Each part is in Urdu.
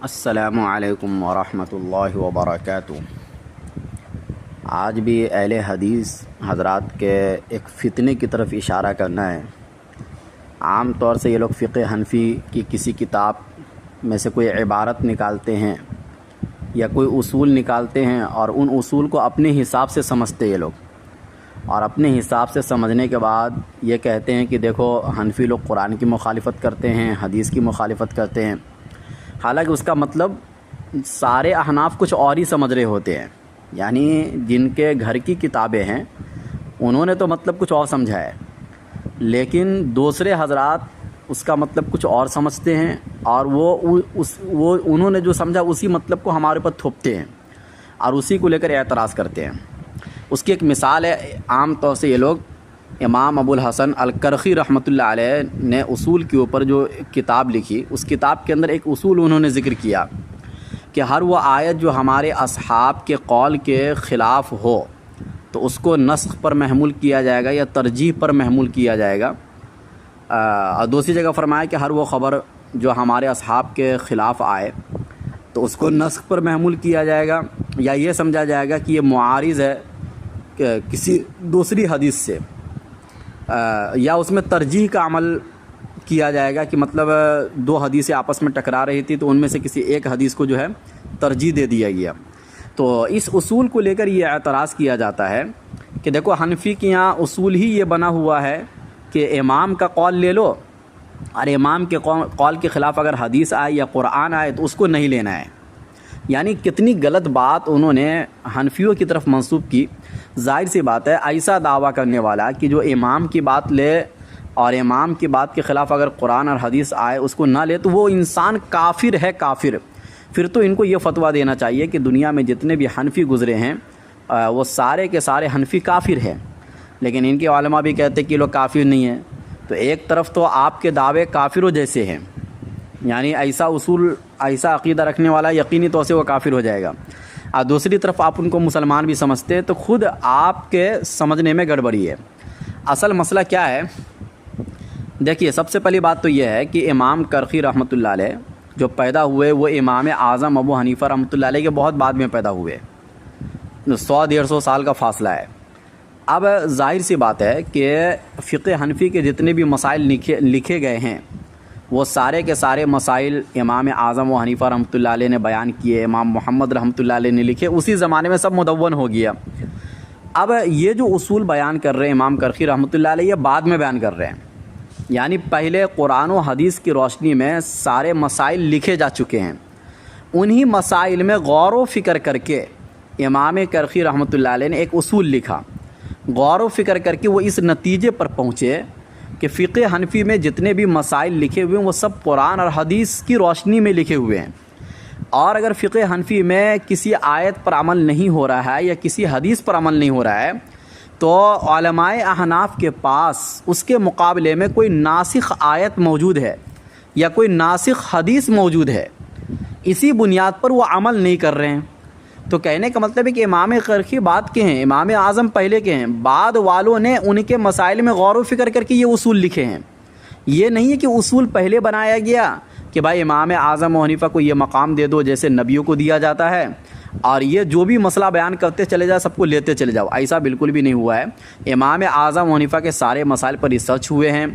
السلام علیکم ورحمۃ اللہ وبرکاتہ۔ آج بھی اہل حدیث حضرات کے ایک فتنے کی طرف اشارہ کرنا ہے۔ عام طور سے یہ لوگ فقہ حنفی کی کسی کتاب میں سے کوئی عبارت نکالتے ہیں یا کوئی اصول نکالتے ہیں اور ان اصول کو اپنے حساب سے سمجھتے یہ لوگ، اور اپنے حساب سے سمجھنے کے بعد یہ کہتے ہیں کہ دیکھو حنفی لوگ قرآن کی مخالفت کرتے ہیں، حدیث کی مخالفت کرتے ہیں۔ حالانکہ اس کا مطلب سارے احناف کچھ اور ہی سمجھ رہے ہوتے ہیں، یعنی جن کے گھر کی کتابیں ہیں انہوں نے تو مطلب کچھ اور سمجھا ہے، لیکن دوسرے حضرات اس کا مطلب کچھ اور سمجھتے ہیں، اور وہ انہوں نے جو سمجھا اسی مطلب کو ہمارے پر تھوپتے ہیں اور اسی کو لے کر اعتراض کرتے ہیں۔ اس کی ایک مثال ہے، عام طور سے یہ لوگ امام ابو الحسن الکرخی رحمۃ اللہ علیہ نے اصول کے اوپر جو کتاب لکھی، اس کتاب کے اندر ایک اصول انہوں نے ذکر کیا کہ ہر وہ آیت جو ہمارے اصحاب کے قول کے خلاف ہو تو اس کو نسخ پر محمول کیا جائے گا یا ترجیح پر محمول کیا جائے گا۔ اور دوسری جگہ فرمایا کہ ہر وہ خبر جو ہمارے اصحاب کے خلاف آئے تو اس کو نسخ پر محمول کیا جائے گا، یا یہ سمجھا جائے گا کہ یہ معارض ہے کہ کسی دوسری حدیث سے، یا اس میں ترجیح کا عمل کیا جائے گا کہ مطلب دو حدیثیں آپس میں ٹکرا رہی تھی تو ان میں سے کسی ایک حدیث کو جو ہے ترجیح دے دیا گیا۔ تو اس اصول کو لے کر یہ اعتراض کیا جاتا ہے کہ دیکھو حنفی کے یہاں اصول ہی یہ بنا ہوا ہے کہ امام کا قول لے لو، اور امام کے قول کے خلاف اگر حدیث آئے یا قرآن آئے تو اس کو نہیں لینا ہے۔ یعنی کتنی غلط بات انہوں نے حنفیوں کی طرف منسوب کی۔ ظاہر سی بات ہے، ایسا دعویٰ کرنے والا کہ جو امام کی بات لے اور امام کی بات کے خلاف اگر قرآن اور حدیث آئے اس کو نہ لے تو وہ انسان کافر ہے، کافر۔ پھر تو ان کو یہ فتویٰ دینا چاہیے کہ دنیا میں جتنے بھی حنفی گزرے ہیں وہ سارے کے سارے حنفی کافر ہیں، لیکن ان کے علماء بھی کہتے ہیں کہ لوگ کافر نہیں ہیں۔ تو ایک طرف تو آپ کے دعوے کافروں جیسے ہیں، یعنی ایسا اصول، ایسا عقیدہ رکھنے والا یقینی طور سے وہ کافر ہو جائے گا، اور دوسری طرف آپ ان کو مسلمان بھی سمجھتے ہیں، تو خود آپ کے سمجھنے میں گڑبڑی ہے۔ اصل مسئلہ کیا ہے؟ دیکھیے، سب سے پہلی بات تو یہ ہے کہ امام کرخی رحمۃ اللہ علیہ جو پیدا ہوئے وہ امام اعظم ابو حنیفہ رحمۃ اللہ علیہ کے بہت بعد میں پیدا ہوئے، 100-150 سال کا فاصلہ ہے۔ اب ظاہر سی بات ہے کہ فقہ حنفی کے جتنے بھی مسائل لکھے گئے ہیں وہ سارے کے سارے مسائل امام اعظم و حنیفہ رحمۃ اللہ علیہ نے بیان کیے، امام محمد رحمۃ اللہ علیہ نے لکھے، اسی زمانے میں سب مدون ہو گیا۔ اب یہ جو اصول بیان کر رہے ہیں امام کرخی رحمۃ اللہ علیہ، یہ بعد میں بیان کر رہے ہیں، یعنی پہلے قرآن و حدیث کی روشنی میں سارے مسائل لکھے جا چکے ہیں، انہی مسائل میں غور و فکر کر کے امام کرخی رحمۃ اللہ علیہ نے ایک اصول لکھا۔ غور و فکر کر کے وہ اس نتیجے پر پہنچے کہ فقہ حنفی میں جتنے بھی مسائل لکھے ہوئے ہیں وہ سب قرآن اور حدیث کی روشنی میں لکھے ہوئے ہیں، اور اگر فقہ حنفی میں کسی آیت پر عمل نہیں ہو رہا ہے یا کسی حدیث پر عمل نہیں ہو رہا ہے تو علماء احناف کے پاس اس کے مقابلے میں کوئی ناسخ آیت موجود ہے یا کوئی ناسخ حدیث موجود ہے، اسی بنیاد پر وہ عمل نہیں کر رہے ہیں۔ تو کہنے کا مطلب ہے کہ امام کرخی بعد کے ہیں، امام اعظم پہلے کے ہیں، بعد والوں نے ان کے مسائل میں غور و فکر کر کے یہ اصول لکھے ہیں۔ یہ نہیں ہے کہ اصول پہلے بنایا گیا کہ بھائی امام اعظم و حنیفہ کو یہ مقام دے دو جیسے نبیوں کو دیا جاتا ہے، اور یہ جو بھی مسئلہ بیان کرتے چلے جاؤ سب کو لیتے چلے جاؤ، ایسا بالکل بھی نہیں ہوا ہے۔ امام اعظم و حنیفہ کے سارے مسائل پر ریسرچ ہوئے ہیں،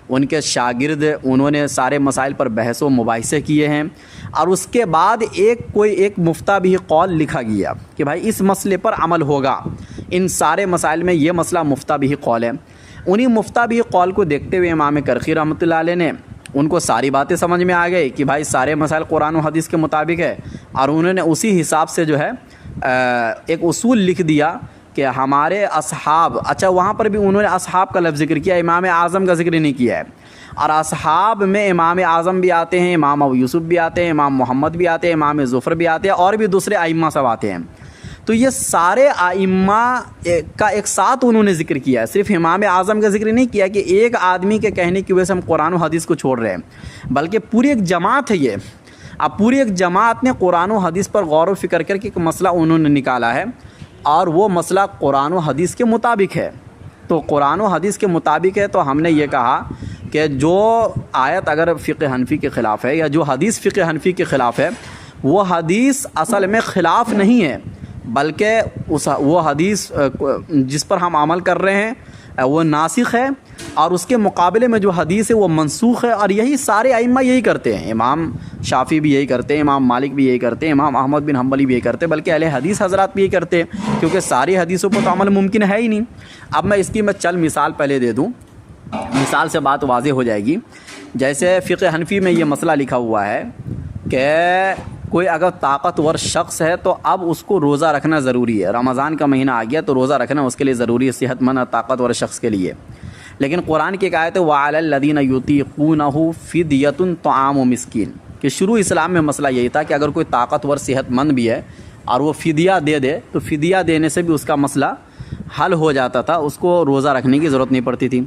ان کے شاگرد انہوں نے سارے مسائل پر بحث و مباحثے کیے ہیں، اور اس کے بعد ایک مفتہ بھی قول لکھا گیا کہ بھائی اس مسئلے پر عمل ہوگا، ان سارے مسائل میں یہ مسئلہ مفتہ بھی قول ہے۔ انہی مفتہ بھی قول کو دیکھتے ہوئے امام کرخی رحمۃ اللہ علیہ نے، ان کو ساری باتیں سمجھ میں آ گئی کہ بھائی سارے مسائل قرآن و حدیث کے مطابق ہے، اور انہوں نے اسی حساب سے جو ہے ایک اصول لکھ دیا کہ ہمارے اصحاب، اچھا وہاں پر بھی انہوں نے اصحاب کا لفظ ذکر کیا، امام اعظم کا ذکر نہیں کیا ہے، اور اصحاب میں امام اعظم بھی آتے ہیں، امام ابو یوسف بھی آتے ہیں، امام محمد بھی آتے ہیں، امام ظفر بھی آتے ہیں، اور بھی دوسرے ائمہ سب آتے ہیں۔ تو یہ سارے ائمہ کا ایک ساتھ انہوں نے ذکر کیا ہے، صرف امام اعظم کا ذکر نہیں کیا کہ ایک آدمی کے کہنے کی وجہ سے ہم قرآن و حدیث کو چھوڑ رہے ہیں، بلکہ پوری ایک جماعت ہے یہ۔ اب پوری ایک جماعت نے قرآن و حدیث پر غور و فکر کر کے ایک مسئلہ انہوں نے نکالا ہے، اور وہ مسئلہ قرآن و حدیث کے مطابق ہے۔ تو قرآن و حدیث کے مطابق ہے تو ہم نے یہ کہا کہ جو آیت اگر فقہ حنفی کے خلاف ہے یا جو حدیث فقہ حنفی کے خلاف ہے وہ حدیث اصل میں خلاف نہیں ہے، بلکہ وہ حدیث جس پر ہم عمل کر رہے ہیں وہ ناسخ ہے، اور اس کے مقابلے میں جو حدیث ہے وہ منسوخ ہے۔ اور یہی سارے ائمہ یہی کرتے ہیں، امام شافعی بھی یہی کرتے ہیں، امام مالک بھی یہی کرتے ہیں، امام احمد بن حنبل بھی یہی کرتے ہیں، بلکہ اہل حدیث حضرات بھی یہی کرتے ہیں، کیونکہ ساری حدیثوں پر تو عمل ممکن ہے ہی نہیں۔ اب میں اس کی چل مثال پہلے دے دوں، مثال سے بات واضح ہو جائے گی۔ جیسے فقہ حنفی میں یہ مسئلہ لکھا ہوا ہے کہ کوئی اگر طاقتور شخص ہے تو اب اس کو روزہ رکھنا ضروری ہے، رمضان کا مہینہ آ گیا تو روزہ رکھنا اس کے لیے ضروری ہے، صحت مند اور طاقتور شخص کے لیے۔ لیکن قرآن کی ایک آیت ہے وَعَلَى الَّذِينَ يُطِيقُونَهُ فِدْيَةٌ طَعَامُ مسکین، کہ شروع اسلام میں مسئلہ یہی تھا کہ اگر کوئی طاقتور صحت مند بھی ہے اور وہ فدیہ دے دے تو فدیہ دینے سے بھی اس کا مسئلہ حل ہو جاتا تھا، اس کو روزہ رکھنے کی ضرورت نہیں پڑتی تھی۔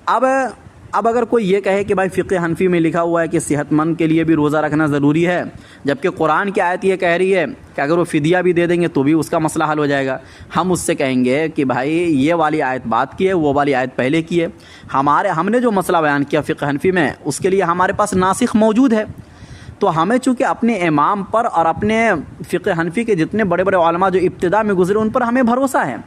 اب اگر کوئی یہ کہے کہ بھائی فقہ حنفی میں لکھا ہوا ہے کہ صحت مند کے لیے بھی روزہ رکھنا ضروری ہے، جبکہ قرآن کی آیت یہ کہہ رہی ہے کہ اگر وہ فدیہ بھی دے دیں گے تو بھی اس کا مسئلہ حل ہو جائے گا، ہم اس سے کہیں گے کہ بھائی یہ والی آیت بات کی ہے، وہ والی آیت پہلے کی ہے۔ ہم نے جو مسئلہ بیان کیا فقہ حنفی میں، اس کے لیے ہمارے پاس ناسخ موجود ہے، تو ہمیں چونکہ اپنے امام پر اور اپنے فقہ حنفی کے جتنے بڑے بڑے علماء جو ابتدا میں گزرے ان پر ہمیں بھروسہ ہے،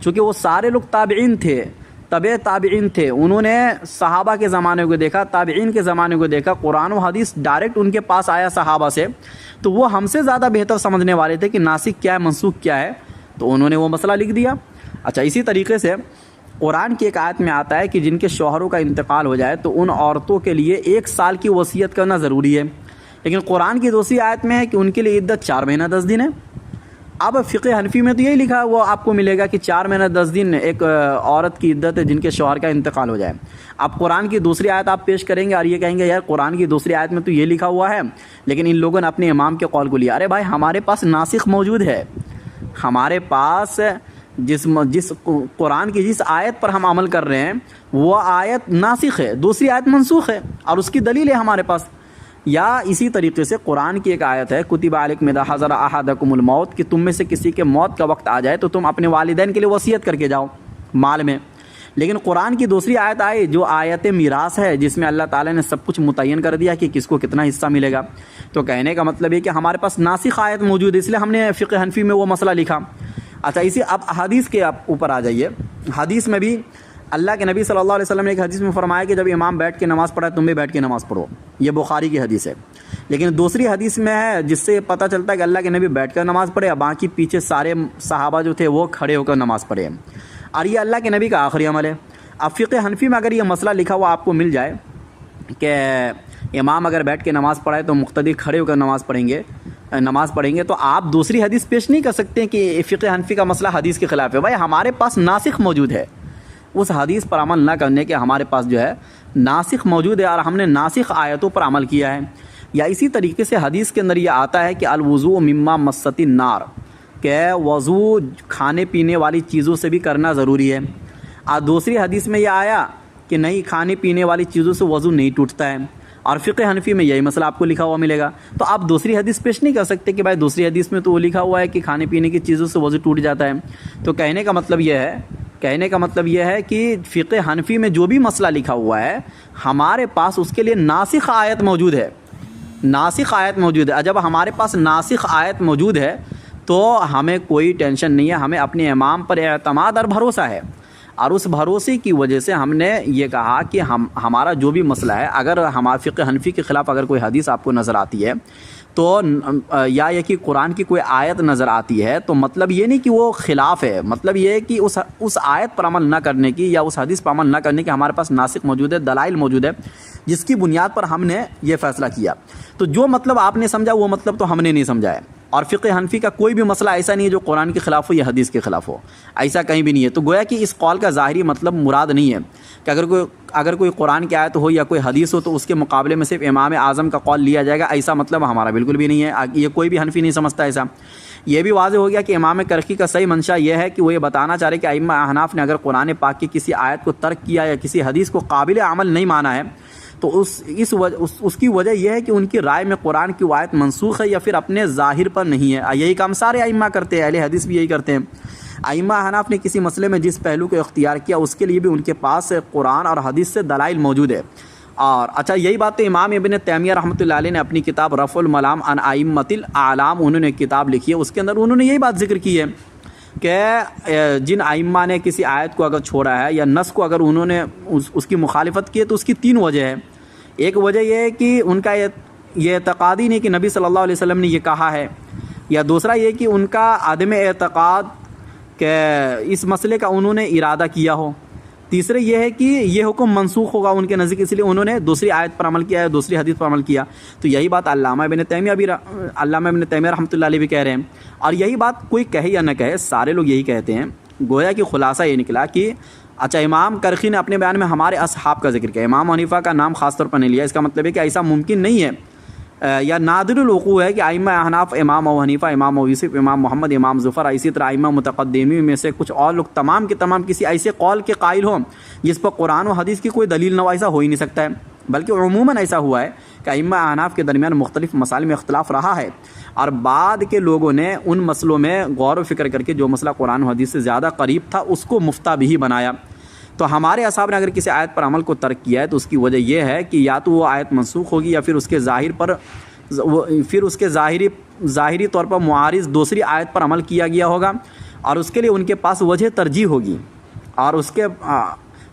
چونکہ وہ سارے لوگ تابعین تھے، تابعین تھے، انہوں نے صحابہ کے زمانے کو دیکھا، تابعین کے زمانے کو دیکھا، قرآن و حدیث ڈائریکٹ ان کے پاس آیا صحابہ سے، تو وہ ہم سے زیادہ بہتر سمجھنے والے تھے کہ ناسخ کیا ہے منسوخ کیا ہے، تو انہوں نے وہ مسئلہ لکھ دیا۔ اچھا، اسی طریقے سے قرآن کی ایک آیت میں آتا ہے کہ جن کے شوہروں کا انتقال ہو جائے تو ان عورتوں کے لیے 1 سال کی وصیت کرنا ضروری ہے، لیکن قرآن کی دوسری آیت میں ہے کہ ان کے لیے عدت 4 مہینہ 10 دن ہے۔ اب فقہ حنفی میں تو یہی لکھا ہے، وہ آپ کو ملے گا کہ 4 مہینہ 10 دن ایک عورت کی عدت ہے جن کے شوہر کا انتقال ہو جائے۔ اب قرآن کی دوسری آیت آپ پیش کریں گے اور یہ کہیں گے یار قرآن کی دوسری آیت میں تو یہ لکھا ہوا ہے، لیکن ان لوگوں نے اپنے امام کے قول کو لیا۔ ارے بھائی، ہمارے پاس ناسخ موجود ہے، ہمارے پاس جس قرآن کی جس آیت پر ہم عمل کر رہے ہیں وہ آیت ناسخ ہے، دوسری آیت منسوخ ہے، اور اس کی دلیل ہے ہمارے پاس۔ یا اسی طریقے سے قرآن کی ایک آیت ہے کتب علیکم اذا حضر احدکم الموت، کہ تم میں سے کسی کے موت کا وقت آ جائے تو تم اپنے والدین کے لیے وصیت کر کے جاؤ مال میں۔ لیکن قرآن کی دوسری آیت آئی جو آیت میراث ہے، جس میں اللہ تعالیٰ نے سب کچھ متعین کر دیا کہ کس کو کتنا حصہ ملے گا۔ تو کہنے کا مطلب یہ کہ ہمارے پاس ناسخ آیت موجود ہے، اس لیے ہم نے فقہ حنفی میں وہ مسئلہ لکھا۔ اچھا، اب حدیث کے اوپر آ جائیے۔ حدیث میں بھی اللہ کے نبی صلی اللہ علیہ وسلم نے ایک حدیث میں فرمایا کہ جب امام بیٹھ کے نماز پڑھا تم بھی بیٹھ کے نماز پڑھو، یہ بخاری کی حدیث ہے۔ لیکن دوسری حدیث میں ہے جس سے پتہ چلتا ہے کہ اللہ کے نبی بیٹھ کر نماز پڑھے، باقی پیچھے سارے صحابہ جو تھے وہ کھڑے ہو کر نماز پڑھے، اور یہ اللہ کے نبی کا آخری عمل ہے۔ اب فقہ حنفی میں اگر یہ مسئلہ لکھا ہوا آپ کو مل جائے کہ امام اگر بیٹھ کے نماز پڑھائے تو مقتدی کھڑے ہو کر نماز پڑھیں گے تو آپ دوسری حدیث پیش نہیں کر سکتے کہ فقہ حنفی کا مسئلہ حدیث کے خلاف ہے۔ بھائی، ہمارے پاس ناسخ موجود ہے، اس حدیث پر عمل نہ کرنے کے ہمارے پاس جو ہے ناسخ موجود ہے، اور ہم نے ناسخ آیتوں پر عمل کیا ہے۔ یا اسی طریقے سے حدیث کے اندر یہ آتا ہے کہ الوضوء مما مست النار، کہ وضو کھانے پینے والی چیزوں سے بھی کرنا ضروری ہے، اور دوسری حدیث میں یہ آیا کہ نہیں، کھانے پینے والی چیزوں سے وضو نہیں ٹوٹتا ہے، اور فقہ حنفی میں یہی مسئلہ آپ کو لکھا ہوا ملے گا۔ تو آپ دوسری حدیث پیش نہیں کر سکتے کہ بھائی دوسری حدیث میں تو وہ لکھا ہوا ہے کہ کھانے پینے کی چیزوں سے وضو ٹوٹ جاتا ہے۔ تو کہنے کا مطلب یہ ہے کہ فقہ حنفی میں جو بھی مسئلہ لکھا ہوا ہے ہمارے پاس اس کے لیے ناسخ آیت موجود ہے، ناسخ آیت موجود ہے۔ جب ہمارے پاس ناسخ آیت موجود ہے تو ہمیں کوئی ٹینشن نہیں ہے، ہمیں اپنے امام پر اعتماد اور بھروسہ ہے، اور اس بھروسے کی وجہ سے ہم نے یہ کہا کہ ہمارا جو بھی مسئلہ ہے، اگر ہمارے فقہ حنفی کے خلاف اگر کوئی حدیث آپ کو نظر آتی ہے تو یا یہ کہ قرآن کی کوئی آیت نظر آتی ہے تو مطلب یہ نہیں کہ وہ خلاف ہے، مطلب یہ ہے کہ اس آیت پر عمل نہ کرنے کی یا اس حدیث پر عمل نہ کرنے کی ہمارے پاس ناسخ موجود ہے، دلائل موجود ہے، جس کی بنیاد پر ہم نے یہ فیصلہ کیا۔ تو جو مطلب آپ نے سمجھا وہ مطلب تو ہم نے نہیں سمجھا ہے، اور فقہ حنفی کا کوئی بھی مسئلہ ایسا نہیں ہے جو قرآن کے خلاف ہو یا حدیث کے خلاف ہو، ایسا کہیں بھی نہیں ہے۔ تو گویا کہ اس قول کا ظاہری مطلب مراد نہیں ہے کہ اگر کوئی قرآن کی آیت ہو یا کوئی حدیث ہو تو اس کے مقابلے میں صرف امام اعظم کا قول لیا جائے گا، ایسا مطلب ہمارا بالکل بھی نہیں ہے، یہ کوئی بھی حنفی نہیں سمجھتا ایسا۔ یہ بھی واضح ہو گیا کہ امام کرخی کا صحیح منشا یہ ہے کہ وہ یہ بتانا چاہ رہے کہ ائمہ احناف نے اگر قرآن پاک کی کسی آیت کو ترک کیا یا کسی حدیث کو قابل عمل نہیں مانا ہے تو اس کی وجہ یہ ہے کہ ان کی رائے میں قرآن کی آیت منسوخ ہے یا پھر اپنے ظاہر پر نہیں ہے۔ یہی کام سارے ائمہ کرتے ہیں، اہل حدیث بھی یہی کرتے ہیں۔ ائمہ احناف نے کسی مسئلے میں جس پہلو کو اختیار کیا اس کے لیے بھی ان کے پاس قرآن اور حدیث سے دلائل موجود ہے، اور اچھا یہی بات تو امام ابن تیمیہ رحمۃ اللہ علیہ نے اپنی کتاب رفع الملام عن ائمۃ الاعلام انہوں نے کتاب لکھی ہے، اس کے اندر انہوں نے یہی بات ذکر کی ہے کہ جن ائمہ نے کسی آیت کو اگر چھوڑا ہے یا نص کو اگر انہوں نے اس کی مخالفت کی ہے تو اس کی 3 وجہ ہے۔ ایک وجہ یہ ہے کہ ان کا یہ اعتقاد ہی نہیں کہ نبی صلی اللہ علیہ وسلم نے یہ کہا ہے، یا دوسرا یہ کہ ان کا عدم اعتقاد کہ اس مسئلے کا انہوں نے ارادہ کیا ہو، تیسرے یہ ہے کہ یہ حکم منسوخ ہوگا ان کے نزدیک، اس لیے انہوں نے دوسری آیت پر عمل کیا ہے، دوسری حدیث پر عمل کیا۔ تو یہی بات علامہ ابن تیمیہ رحمۃ اللہ علیہ بھی کہہ رہے ہیں، اور یہی بات کوئی کہے یا نہ کہے سارے لوگ یہی کہتے ہیں۔ گویا کہ خلاصہ یہ نکلا کہ اچھا امام کرخی نے اپنے بیان میں ہمارے اصحاب کا ذکر کیا، امام حنیفہ کا نام خاص طور پر نہیں لیا، اس کا مطلب ہے کہ ایسا ممکن نہیں ہے یا نادر الوقوع ہے کہ ائمہ احناف، امام ابو حنیفہ، امام ابو یوسف، امام محمد، امام ظفر، اسی طرح ائمہ متقدمین میں سے کچھ اور لوگ تمام کے تمام کسی ایسے قول کے قائل ہوں جس پر قرآن و حدیث کی کوئی دلیل نہ ہو، ایسا ہو ہی نہیں سکتا ہے۔ بلکہ عموماً ایسا ہوا ہے کہ ائمہ احناف کے درمیان مختلف مسائل میں اختلاف رہا ہے، اور بعد کے لوگوں نے ان مسئلوں میں غور و فکر کر کے جو مسئلہ قرآن و حدیث سے زیادہ قریب تھا اس کو مفتہ بھی بنایا۔ تو ہمارے اصحاب نے اگر کسی آیت پر عمل کو ترک کیا ہے تو اس کی وجہ یہ ہے کہ یا تو وہ آیت منسوخ ہوگی یا پھر اس کے ظاہری طور پر معارض دوسری آیت پر عمل کیا گیا ہوگا، اور اس کے لیے ان کے پاس وجہ ترجیح ہوگی، اور اس کے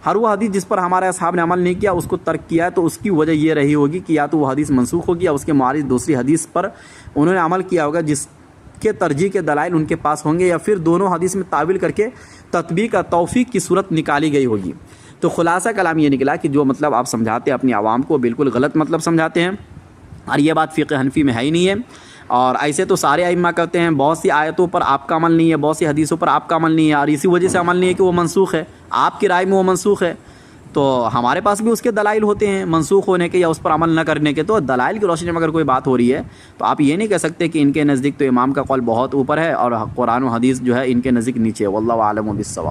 ہر وہ حدیث جس پر ہمارے اصحاب نے عمل نہیں کیا اس کو ترک کیا ہے تو اس کی وجہ یہ رہی ہوگی کہ یا تو وہ حدیث منسوخ ہوگی یا اس کے معارض دوسری حدیث پر انہوں نے عمل کیا ہوگا جس کے ترجیح کے دلائل ان کے پاس ہوں گے، یا پھر دونوں حدیث میں تعویل کر کے تطبیق کا توفیق کی صورت نکالی گئی ہوگی۔ تو خلاصہ کلام یہ نکلا کہ جو مطلب آپ سمجھاتے ہیں اپنی عوام کو بالکل غلط مطلب سمجھاتے ہیں، اور یہ بات فقہ حنفی میں ہے ہی نہیں ہے، اور ایسے تو سارے ائمہ کرتے ہیں، بہت سی آیتوں پر آپ کا عمل نہیں ہے، بہت سی حدیثوں پر آپ کا عمل نہیں ہے، اور اسی وجہ سے عمل نہیں ہے کہ وہ منسوخ ہے، آپ کی رائے میں وہ منسوخ ہے۔ تو ہمارے پاس بھی اس کے دلائل ہوتے ہیں منسوخ ہونے کے یا اس پر عمل نہ کرنے کے، تو دلائل کی روشنی میں اگر کوئی بات ہو رہی ہے تو آپ یہ نہیں کہہ سکتے کہ ان کے نزدیک تو امام کا قول بہت اوپر ہے اور قرآن و حدیث جو ہے ان کے نزدیک نیچے ہے۔ واللہ اعلم بالصواب۔